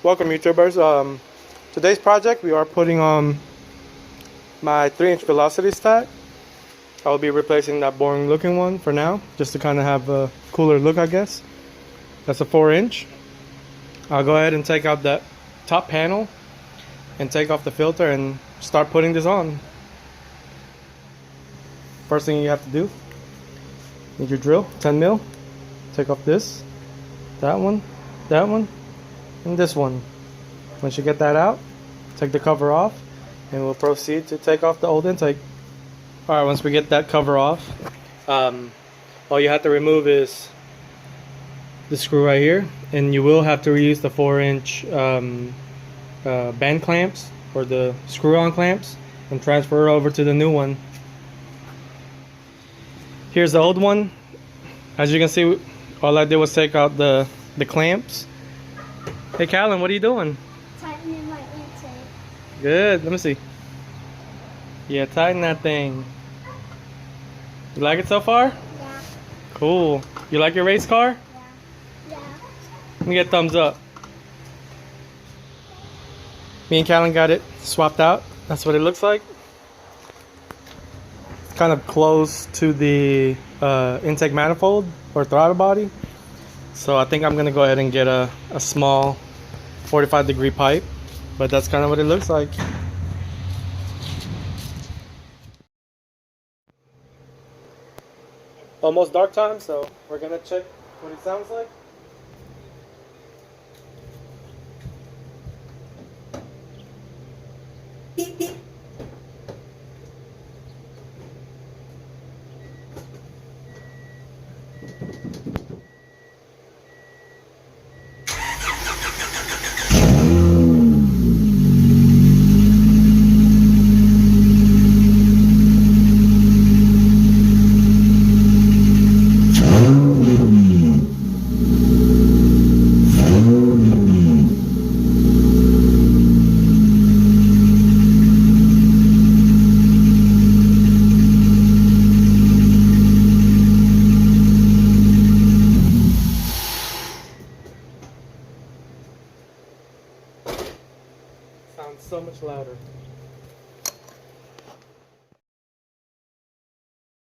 Welcome YouTubers. Today's project we are putting on my 3-inch velocity stack. I'll be replacing that boring looking one for now, just to kind of have a cooler look, I guess. That's a 4-inch. I'll go ahead and take out that top panel and take off the filter and start putting this on. First thing you have to do, need your drill, 10 mil. Take off this, that one, and this one. Once you get that out, take the cover off, and we'll proceed to take off the old intake. Alright, once we get that cover off, all you have to remove is the screw right here, and you will have to reuse the 4-inch band clamps or the screw-on clamps and transfer it over to the new one. Here's the old one. As you can see, all I did was take out the clamps. Hey Kallen, what are you doing? Tightening my intake. Good, let me see. Yeah, tighten that thing. You like it so far? Yeah. Cool. You like your race car? Yeah. Let me get a thumbs up. Me and Kallen got it swapped out. That's what it looks like. It's kind of close to the intake manifold or throttle body. So I think I'm gonna go ahead and get a small 45-degree pipe, but that's kind of what it looks like. Almost dark time, so we're gonna check what it sounds like. Sounds so much louder.